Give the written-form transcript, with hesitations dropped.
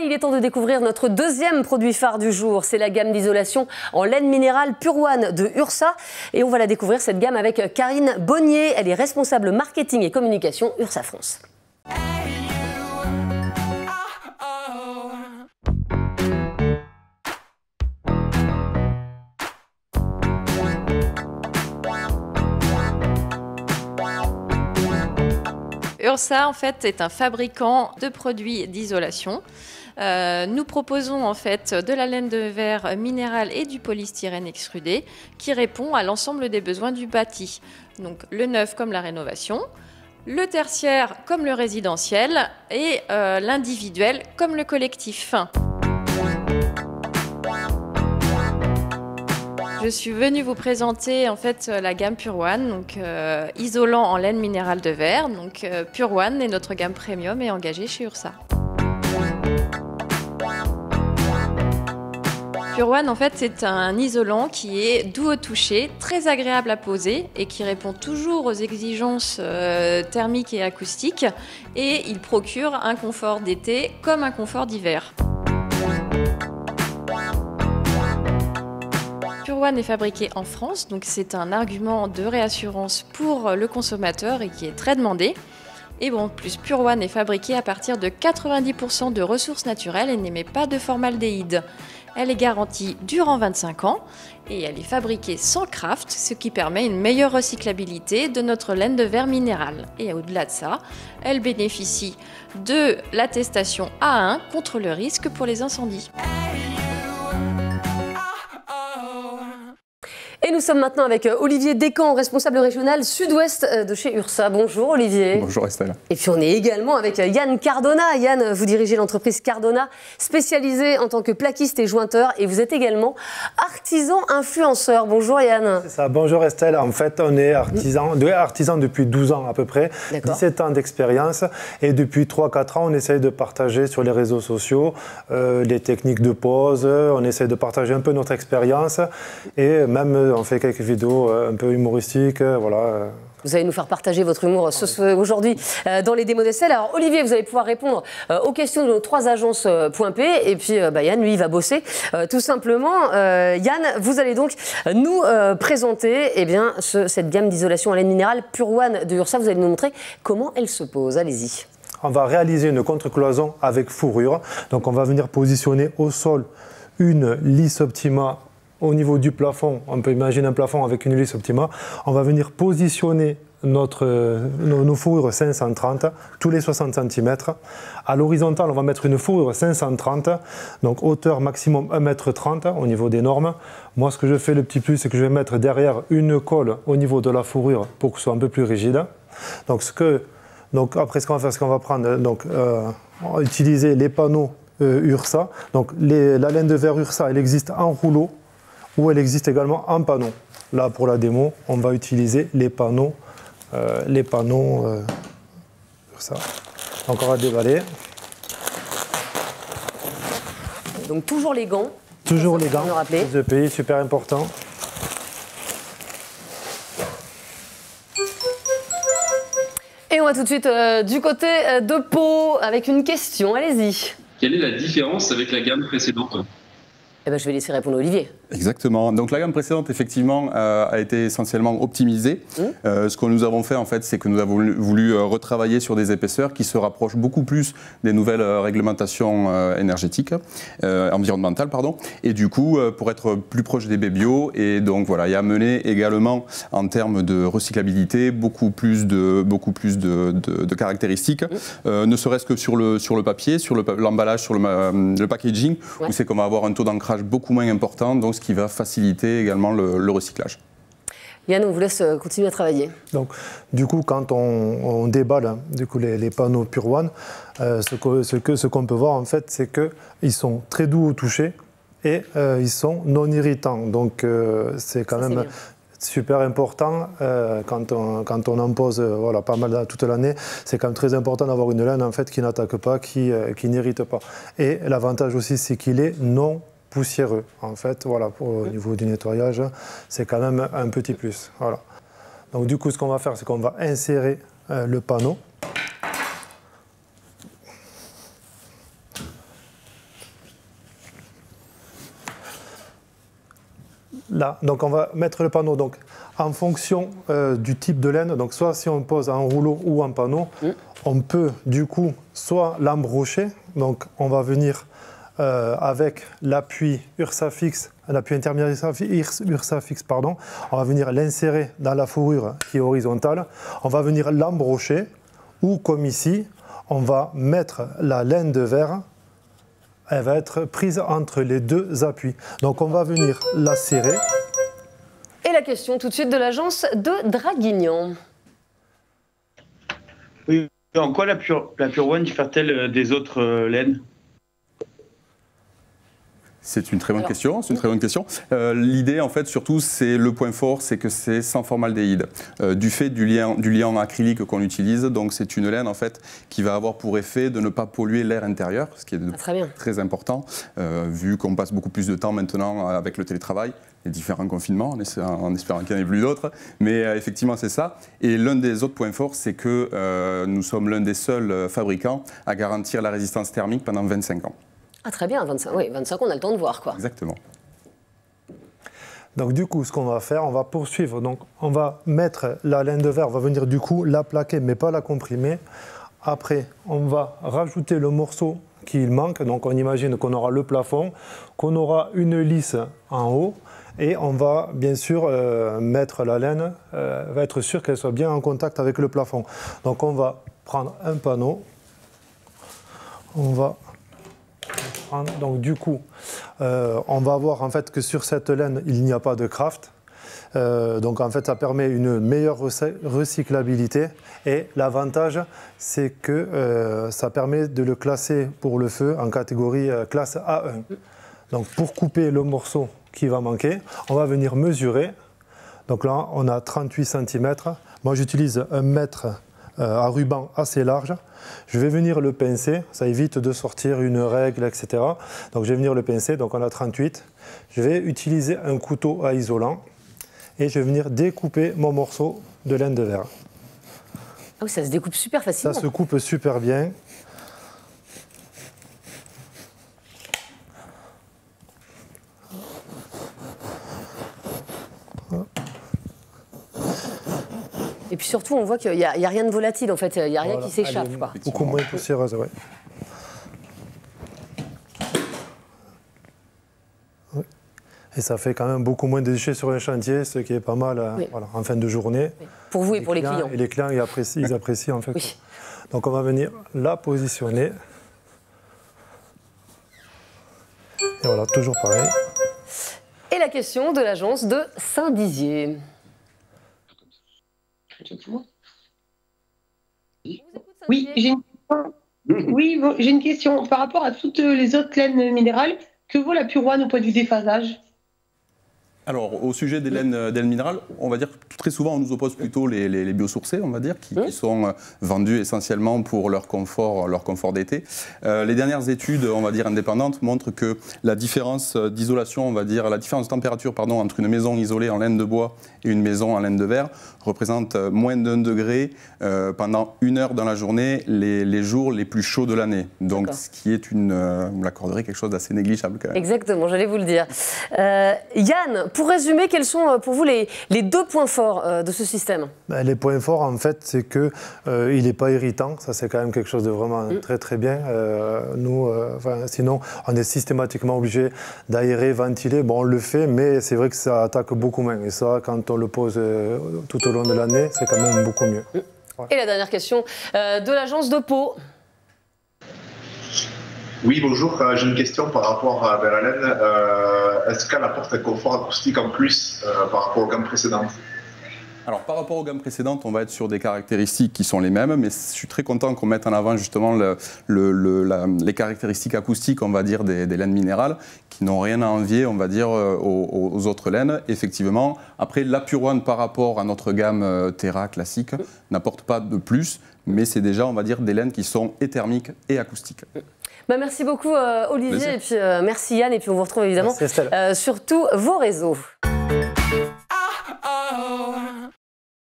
Allez, il est temps de découvrir notre deuxième produit phare du jour. C'est la gamme d'isolation en laine minérale Pure One de Ursa. Et on va la découvrir, cette gamme, avec Karine Bonnier. Elle est responsable marketing et communication Ursa France. Ursa, en fait, est un fabricant de produits d'isolation. Nous proposons en fait de la laine de verre minérale et du polystyrène extrudé qui répond à l'ensemble des besoins du bâti. Donc le neuf comme la rénovation, le tertiaire comme le résidentiel et l'individuel comme le collectif. Je suis venue vous présenter en fait la gamme Pure One, donc isolant en laine minérale de verre. Donc Pure One est notre gamme premium et engagée chez Ursa. Pure One, en fait, c'est un isolant qui est doux au toucher, très agréable à poser et qui répond toujours aux exigences thermiques et acoustiques. Et il procure un confort d'été comme un confort d'hiver. Pure One est fabriqué en France, donc c'est un argument de réassurance pour le consommateur et qui est très demandé. Et bon, en plus, Pure One est fabriqué à partir de 90% de ressources naturelles et n'émet pas de formaldéhyde. Elle est garantie durant 25 ans et elle est fabriquée sans craft, ce qui permet une meilleure recyclabilité de notre laine de verre minérale. Et au-delà de ça, elle bénéficie de l'attestation A1 contre le risque pour les incendies. Et nous sommes maintenant avec Olivier Descamps, responsable régional sud-ouest de chez Ursa. Bonjour Olivier. Bonjour Estelle. Et puis on est également avec Yann Cardona. Yann, vous dirigez l'entreprise Cardona, spécialisée en tant que plaquiste et jointeur. Et vous êtes également artisan influenceur. Bonjour Yann. C'est ça, bonjour Estelle. En fait, on est artisan depuis 12 ans à peu près, 17 ans d'expérience. Et depuis 3-4 ans, on essaye de partager sur les réseaux sociaux les techniques de pose. On essaye de partager un peu notre expérience et même on fait quelques vidéos un peu humoristiques, voilà. Vous allez nous faire partager votre humour aujourd'hui dans les démos d'essai. Alors Olivier, vous allez pouvoir répondre aux questions de nos 3 agences .p. Et puis Yann, lui, il va bosser tout simplement. Yann, vous allez donc nous présenter cette gamme d'isolation en laine minérale Pure One de Ursa. Vous allez nous montrer comment elle se pose. Allez-y. On va réaliser une contre-cloison avec fourrure. Donc on va venir positionner au sol une lisse Optima. Au niveau du plafond, on peut imaginer un plafond avec une lisse Optima. On va venir positionner nos fourrures 530 tous les 60 cm. À l'horizontale, on va mettre une fourrure 530, donc hauteur maximum 1,30 m au niveau des normes. Moi, ce que je fais, le petit plus, c'est que je vais mettre derrière une colle au niveau de la fourrure pour que ce soit un peu plus rigide. Donc après, ce qu'on va faire, c'est qu'on va prendre, on va utiliser les panneaux Ursa. Donc la laine de verre Ursa, elle existe en rouleau, ou elle existe également en panneau. Là, pour la démo, on va utiliser les panneaux ça. Donc on va déballer. Donc toujours les gants. Toujours les gants, de pays, super important. Et on va tout de suite du côté de Pau avec une question. Allez-y. Quelle est la différence avec la gamme précédente ? Je vais laisser répondre Olivier. Exactement. Donc la gamme précédente, effectivement, a été essentiellement optimisée. Ce que nous avons fait, en fait, c'est que nous avons voulu retravailler sur des épaisseurs qui se rapprochent beaucoup plus des nouvelles réglementations énergétiques, environnementales, pardon. Et du coup, pour être plus proche des bébiots, et donc voilà, et amener également en termes de recyclabilité beaucoup plus de caractéristiques, ne serait-ce que sur le papier, sur l'emballage, sur le packaging, où c'est qu'on va avoir un taux d'ancrage beaucoup moins important, donc ce qui va faciliter également le recyclage. Yann, on vous laisse continuer à travailler. Donc, du coup, quand on déballe les panneaux Pure One, ce qu'on peut voir, en fait, c'est qu'ils sont très doux au toucher et ils sont non irritants. Donc, c'est quand même super important quand on en pose pas mal toute l'année. C'est quand même très important d'avoir une laine, en fait, qui n'attaque pas, qui n'irrite pas. Et l'avantage aussi, c'est qu'il est non poussiéreux, en fait, voilà, au niveau du nettoyage, c'est quand même un petit plus, voilà. Donc du coup, ce qu'on va faire, c'est qu'on va insérer le panneau. là, donc on va mettre le panneau donc, en fonction du type de laine. Donc soit si on pose en rouleau ou en panneau, on peut du coup soit l'embrocher. Donc on va venir avec l'appui Ursafix, l'appui intermédiaire Ursafix, pardon. On va venir l'insérer dans la fourrure qui est horizontale. On va venir l'embrocher ou comme ici, on va mettre la laine de verre. Elle va être prise entre les deux appuis. Donc on va venir la serrer. Et la question tout de suite de l'agence de Draguignan. Oui, en quoi la Pure One diffère-t-elle des autres laines? C'est une très bonne question. C'est une très bonne question. L'idée, en fait, surtout, c'est le point fort, c'est que c'est sans formaldéhyde. Du fait du liant acrylique qu'on utilise, donc c'est une laine en fait qui va avoir pour effet de ne pas polluer l'air intérieur, ce qui est très important, vu qu'on passe beaucoup plus de temps maintenant avec le télétravail. Les différents confinements, en espérant qu'il n'y en ait plus d'autres. Mais effectivement, c'est ça. Et l'un des autres points forts, c'est que nous sommes l'un des seuls fabricants à garantir la résistance thermique pendant 25 ans. Ah très bien, 25 ans, on a le temps de voir quoi. Exactement. Donc du coup, ce qu'on va faire, on va poursuivre. Donc on va mettre la laine de verre, on va venir du coup la plaquer, mais pas la comprimer. Après, on va rajouter le morceau qu'il manque. Donc on imagine qu'on aura le plafond, qu'on aura une lisse en haut. Et on va bien sûr mettre la laine, va être sûr qu'elle soit bien en contact avec le plafond. Donc on va prendre un panneau, on va prendre, donc du coup, on va voir en fait que sur cette laine, il n'y a pas de craft. Donc en fait, ça permet une meilleure recyclabilité. Et l'avantage, c'est que ça permet de le classer pour le feu en catégorie classe A1. Donc pour couper le morceau qui va manquer, on va venir mesurer. Donc là, on a 38 cm. Moi, j'utilise un mètre à ruban assez large. Je vais venir le pincer, ça évite de sortir une règle, etc. Donc je vais venir le pincer, donc on a 38. Je vais utiliser un couteau à isolant et je vais venir découper mon morceau de laine de verre. Ah oui, ça se découpe super facilement. Ça se coupe super bien. Et puis surtout, on voit qu'il n'y a rien de volatile, en fait. Il n'y a rien qui s'échappe. Beaucoup moins poussiéreuse, oui. Et ça fait quand même beaucoup moins de déchets sur un chantier, ce qui est pas mal voilà, en fin de journée. Oui. Pour vous et pour les clients. Et les clients, ils apprécient en fait. Oui. Donc on va venir la positionner. Et voilà, toujours pareil. Et la question de l'agence de Saint-Dizier. Oui, j'ai une question. Par rapport à toutes les autres laines minérales, que vaut la Pure One au point de vue déphasage? Alors, au sujet des laines minérales, on va dire que très souvent, on nous oppose plutôt les biosourcés, on va dire, qui sont vendus essentiellement pour leur confort d'été. Les dernières études, on va dire, indépendantes, montrent que la différence d'isolation, on va dire, la différence de température, pardon, entre une maison isolée en laine de bois et une maison en laine de verre représente moins d'1 degré pendant 1 heure dans la journée, les jours les plus chauds de l'année. Donc, ce qui est vous l'accorderez, quelque chose d'assez négligeable quand même. Exactement, j'allais vous le dire. Yann, pour résumer, quels sont pour vous les 2 points forts de ce système? Les points forts, en fait, c'est qu'il n'est pas irritant. Ça, c'est quand même quelque chose de vraiment très, très bien. Sinon, on est systématiquement obligé d'aérer, ventiler. Bon, on le fait, mais c'est vrai que ça attaque beaucoup moins. Et ça, quand on le pose tout au long de l'année, c'est quand même beaucoup mieux. Et la dernière question de l'agence de Pau. Oui, bonjour. J'ai une question par rapport à la laine. Est-ce qu'elle apporte un confort acoustique en plus par rapport aux gammes précédentes? Alors, par rapport aux gammes précédentes, on va être sur des caractéristiques qui sont les mêmes, mais je suis très content qu'on mette en avant justement les caractéristiques acoustiques, on va dire, des laines minérales, qui n'ont rien à envier, on va dire, aux autres laines. Effectivement, après, la Pure One, par rapport à notre gamme Terra classique, n'apporte pas de plus, mais c'est déjà, on va dire, des laines qui sont et thermiques et acoustiques. Merci beaucoup Olivier, et puis merci Yann, et puis on vous retrouve évidemment sur tous vos réseaux.